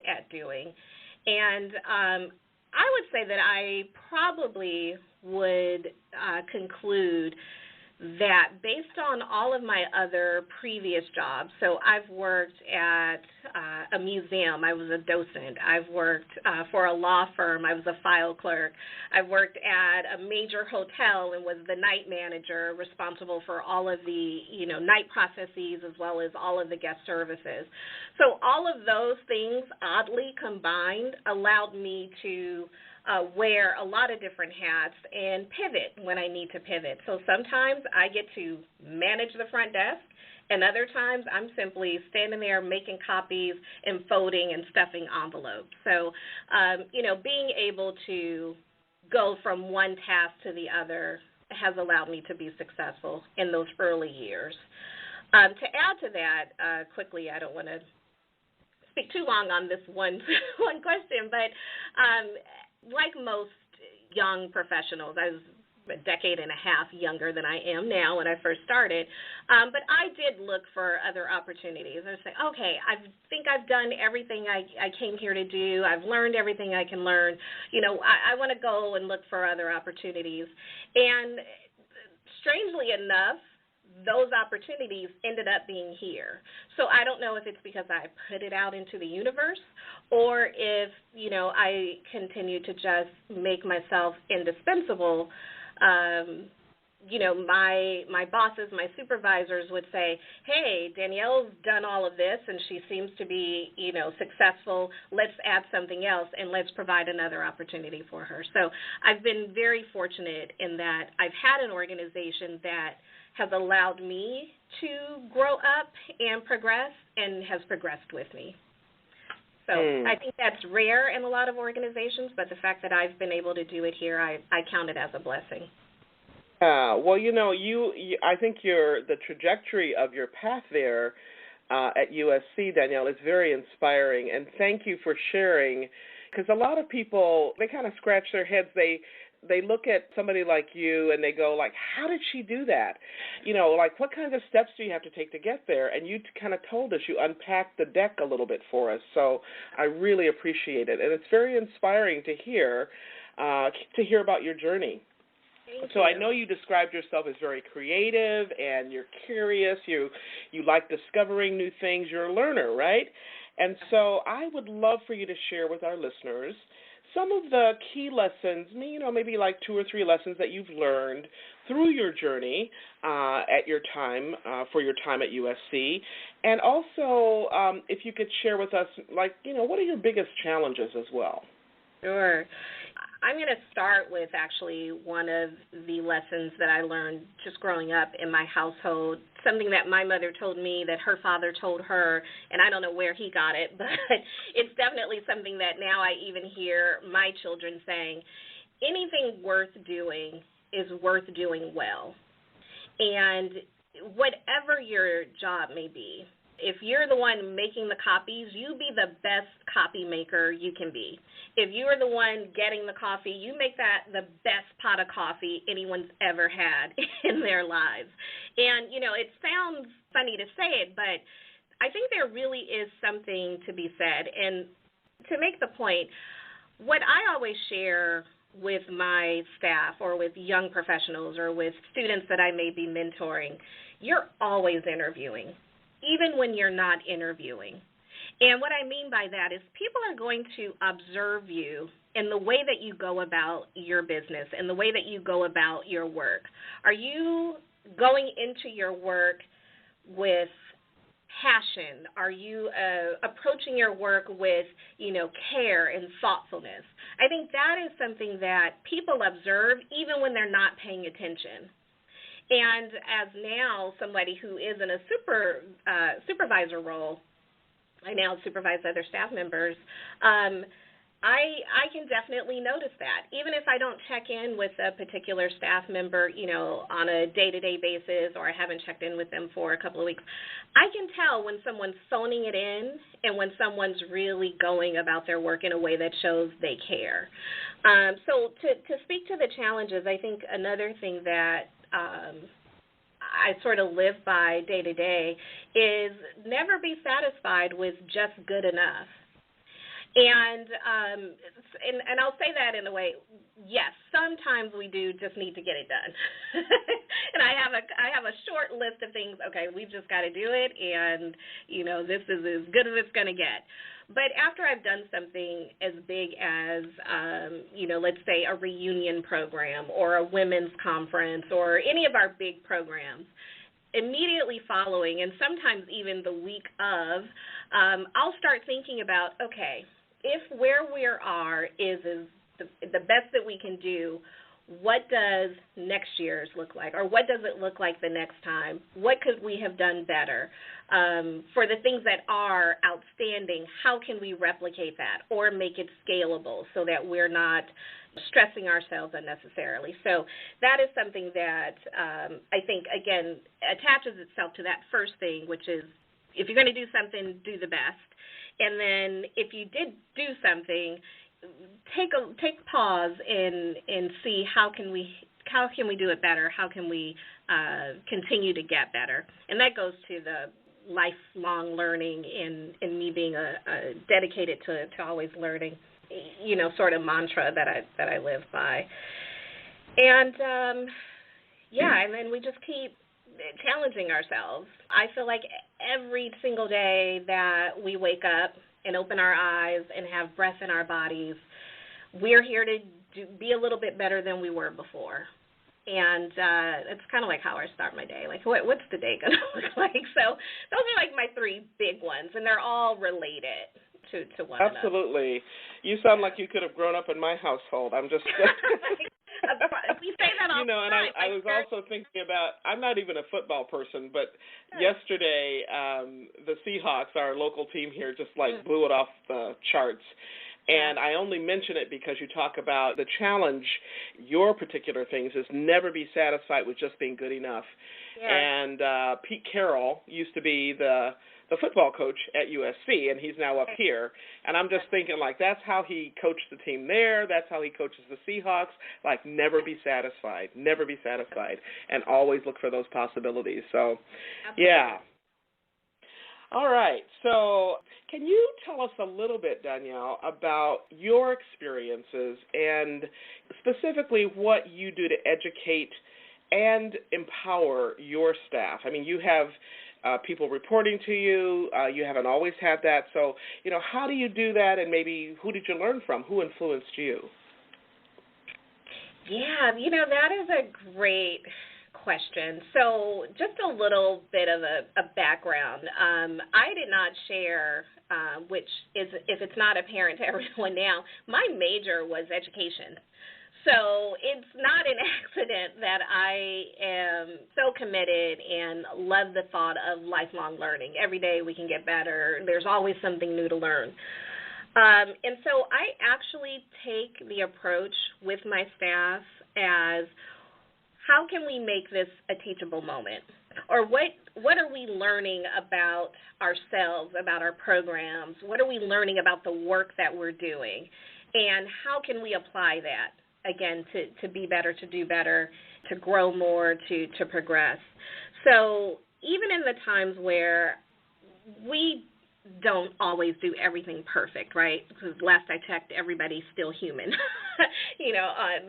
at doing. And I would say that I probably would conclude that based on all of my other previous jobs, so I've worked at a museum, I was a docent. I've worked for a law firm, I was a file clerk. I've worked at a major hotel and was the night manager responsible for all of the, night processes as well as all of the guest services. So all of those things, oddly combined, allowed me to wear a lot of different hats and pivot when I need to pivot. So sometimes I get to manage the front desk, and other times I'm simply standing there making copies and folding and stuffing envelopes. So, being able to go from one task to the other has allowed me to be successful in those early years. To add to that, quickly, I don't want to speak too long on this one question, but like most young professionals, I was a decade and a half younger than I am now when I first started, but I did look for other opportunities. I was like, okay, I think I've done everything I came here to do. I've learned everything I can learn. I want to go and look for other opportunities. And strangely enough, those opportunities ended up being here. So I don't know if it's because I put it out into the universe or if, I continue to just make myself indispensable. My bosses, my supervisors would say, hey, Danielle's done all of this and she seems to be, successful. Let's add something else and let's provide another opportunity for her. So I've been very fortunate in that I've had an organization that has allowed me to grow up and progress and has progressed with me. So I think that's rare in a lot of organizations, but the fact that I've been able to do it here, I count it as a blessing. Well, I think the trajectory of your path there at USC, Danielle, is very inspiring, and thank you for sharing, because a lot of people, they kind of scratch their heads. They look at somebody like you and they go like, how did she do that? What kinds of steps do you have to take to get there? And you kind of told us, you unpacked the deck a little bit for us. So I really appreciate it. And it's very inspiring to hear about your journey. Thank so you. I know you described yourself as very creative and you're curious. You like discovering new things. You're a learner, right? And so I would love for you to share with our listeners some of the key lessons, maybe like 2 or 3 lessons that you've learned through your journey at your time, for your time at USC. And also, if you could share with us, what are your biggest challenges as well? Sure. I'm going to start with actually one of the lessons that I learned just growing up in my household, something that my mother told me that her father told her, and I don't know where he got it, but it's definitely something that now I even hear my children saying, anything worth doing is worth doing well. And whatever your job may be, if you're the one making the copies, you be the best copy maker you can be. If you're the one getting the coffee, you make that the best pot of coffee anyone's ever had in their lives. And, it sounds funny to say it, but I think there really is something to be said. And to make the point, what I always share with my staff or with young professionals or with students that I may be mentoring, you're always interviewing, even when you're not interviewing. And what I mean by that is people are going to observe you in the way that you go about your business and the way that you go about your work. Are you going into your work with passion? Are you approaching your work with, care and thoughtfulness? I think that is something that people observe even when they're not paying attention. And as now somebody who is in a supervisor role, I now supervise other staff members, I can definitely notice that. Even if I don't check in with a particular staff member, on a day-to-day basis, or I haven't checked in with them for a couple of weeks, I can tell when someone's phoning it in and when someone's really going about their work in a way that shows they care. So to speak to the challenges, I think another thing that I sort of live by day to day is never be satisfied with just good enough. And I'll say that in a way, yes, sometimes we do just need to get it done. And I have a short list of things, okay, we've just got to do it, and, this is as good as it's going to get. But after I've done something as big as, let's say a reunion program or a women's conference or any of our big programs, immediately following, and sometimes even the week of, I'll start thinking about, okay, if where we are is the best that we can do, what does next year's look like, or what does it look like the next time? What could we have done better? For the things that are outstanding, how can we replicate that or make it scalable so that we're not stressing ourselves unnecessarily? So that is something that I think, again, attaches itself to that first thing, which is if you're going to do something, do the best. And then if you did do something, take pause and see how can we do it better? How can we continue to get better? And that goes to the lifelong learning and me being a dedicated to always learning, sort of mantra that I live by. And and then we just keep challenging ourselves. I feel like every single day that we wake up and open our eyes and have breath in our bodies, we're here to be a little bit better than we were before. And it's kind of like how I start my day. Like, what's the day going to look like? So those are like my three big ones, and they're all related to one another. Absolutely. You sound like you could have grown up in my household. I'm just... We say that all the time. And I was also thinking about, I'm not even a football person, but yesterday the Seahawks, our local team here, just blew it off the charts. And I only mention it because you talk about the challenge, your particular things, is never be satisfied with just being good enough. Yeah. And Pete Carroll used to be the football coach at USC, and he's now up here. And I'm just thinking, that's how he coached the team there. That's how he coaches the Seahawks. Never be satisfied, and always look for those possibilities. So, yeah. All right. So can you tell us a little bit, Danielle, about your experiences and specifically what you do to educate and empower your staff? I mean, you have people reporting to you. You haven't always had that. So, how do you do that, and maybe who did you learn from? Who influenced you? Yeah, that is a great question. So just a little bit of a background. I did not share, which is, if it's not apparent to everyone now, my major was education. So it's not an accident that I am so committed and love the thought of lifelong learning. Every day we can get better. There's always something new to learn. And so I actually take the approach with my staff as, how can we make this a teachable moment? Or what are we learning about ourselves, about our programs? What are we learning about the work that we're doing? And how can we apply that, again, to be better, to do better, to grow more, to progress? So even in the times where we don't always do everything perfect, right? Because last I checked, everybody's still human,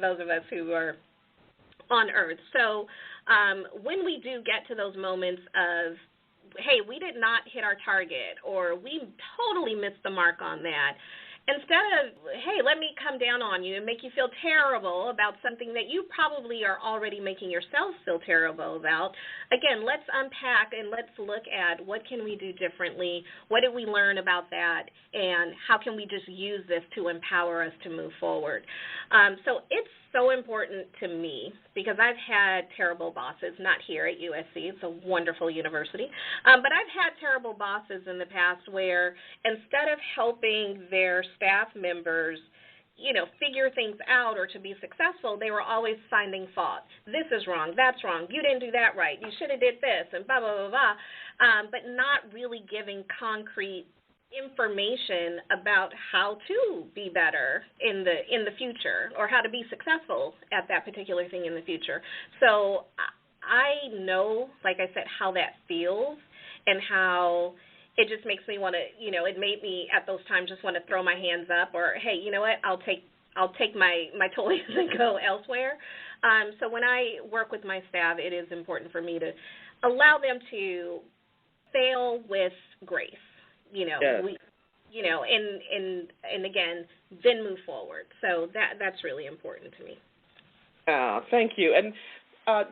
those of us who are on Earth. So when we do get to those moments of, hey, we did not hit our target, or we totally missed the mark on that, instead of, hey, let me come down on you and make you feel terrible about something that you probably are already making yourself feel terrible about, again, let's unpack and let's look at what can we do differently, what did we learn about that, and how can we just use this to empower us to move forward. So it's so important to me because I've had terrible bosses, not here at USC, it's a wonderful university, but I've had terrible bosses in the past where instead of helping their staff members, figure things out or to be successful, they were always finding fault. This is wrong, that's wrong, you didn't do that right, you should have did this, and blah, blah, blah, blah, but not really giving concrete information about how to be better in the future, or how to be successful at that particular thing in the future. So I know, like I said, how that feels, and how it just makes me want to, it made me at those times just want to throw my hands up, or, hey, you know what, I'll take my toys and go elsewhere. So when I work with my staff, it is important for me to allow them to fail with grace, Yes. and again, then move forward. So that's really important to me. Thank you. And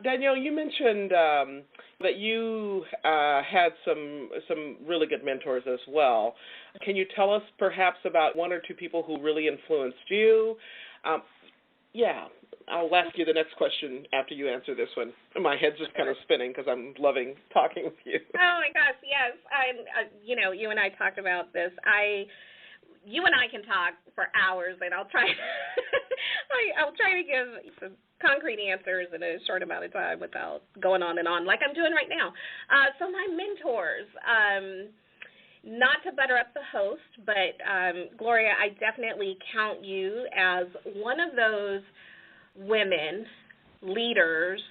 Danielle, you mentioned that you had some really good mentors as well. Can you tell us perhaps about one or two people who really influenced you? Yeah, I'll ask you the next question after you answer this one. My head's just kind of spinning because I'm loving talking with you. Oh my gosh, yes. You and I talked about this. You and I can talk for hours, and I'll try. I'll try to give some concrete answers in a short amount of time without going on and on like I'm doing right now. So my mentors. Not to butter up the host, but Gloria, I definitely count you as one of those women, leaders,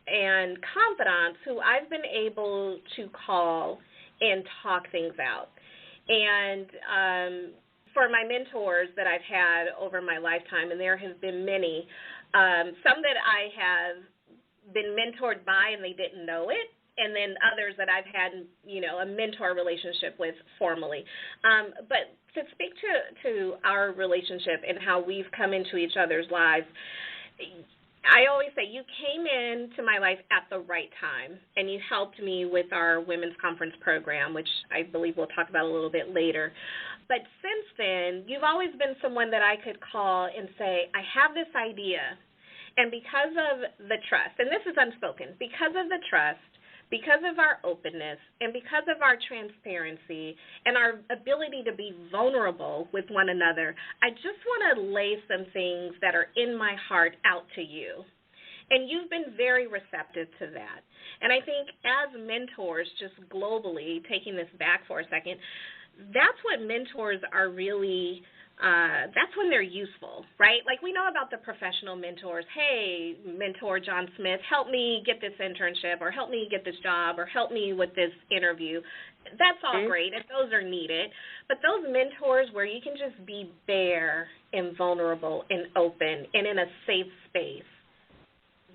and confidants who I've been able to call and talk things out. And for my mentors that I've had over my lifetime, and there have been many, some that I have been mentored by and they didn't know it, and then others that I've had, a mentor relationship with formally. But to speak to our relationship and how we've come into each other's lives, I always say you came into my life at the right time, and you helped me with our women's conference program, which I believe we'll talk about a little bit later. But since then, you've always been someone that I could call and say, I have this idea, and because of the trust, and this is unspoken, because of the trust, because of our openness, and because of our transparency and our ability to be vulnerable with one another, I just want to lay some things that are in my heart out to you. And you've been very receptive to that. And I think as mentors, just globally, taking this back for a second, that's what mentors are really that's when they're useful, right? Like we know about the professional mentors. Hey, mentor John Smith, help me get this internship, or help me get this job, or help me with this interview. That's all great, and those are needed. But those mentors where you can just be bare and vulnerable and open and in a safe space,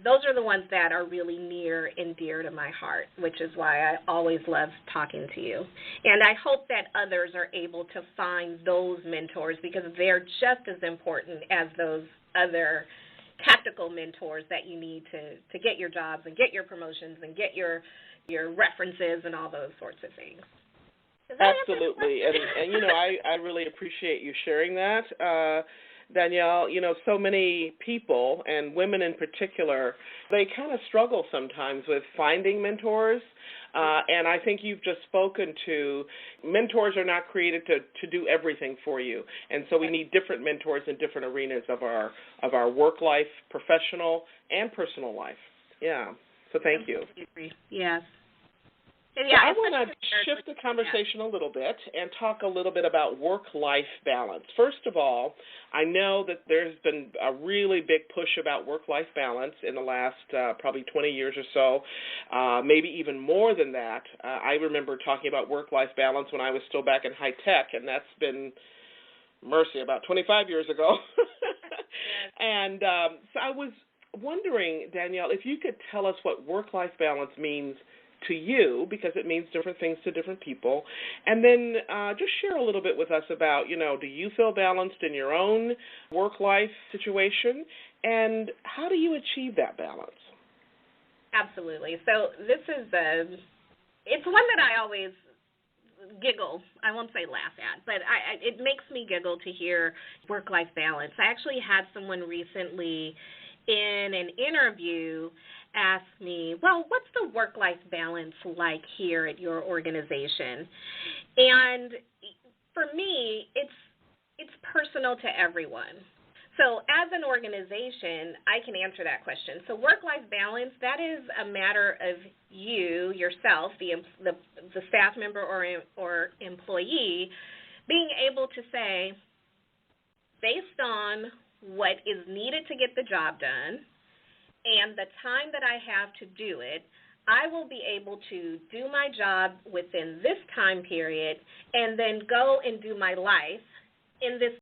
those are the ones that are really near and dear to my heart, which is why I always love talking to you. And I hope that others are able to find those mentors, because they're just as important as those other tactical mentors that you need to get your jobs and get your promotions and get your references and all those sorts of things. Absolutely. And I really appreciate you sharing that. Danielle, so many people, and women in particular, they kind of struggle sometimes with finding mentors, and I think you've just spoken to mentors are not created to do everything for you, and so we need different mentors in different arenas of our work life, professional and personal life. Yeah, so thank you. Yes. So I want to shift the conversation a little bit and talk a little bit about work-life balance. First of all, I know that there's been a really big push about work-life balance in the last probably 20 years or so, maybe even more than that. I remember talking about work-life balance when I was still back in high tech, and that's been, mercy, about 25 years ago. And so I was wondering, Danielle, if you could tell us what work-life balance means to you, because it means different things to different people, and then just share a little bit with us about, do you feel balanced in your own work-life situation, and how do you achieve that balance? Absolutely. So this is it's one that I always giggle. I won't say laugh at, but it makes me giggle to hear work-life balance. I actually had someone recently in an interview ask me, well, what's the work-life balance like here at your organization? And for me, it's personal to everyone. So as an organization, I can answer that question. So work-life balance, that is a matter of you, yourself, the staff member or employee, being able to say, based on what is needed to get the job done, and the time that I have to do it, I will be able to do my job within this time period and then go and do my life in this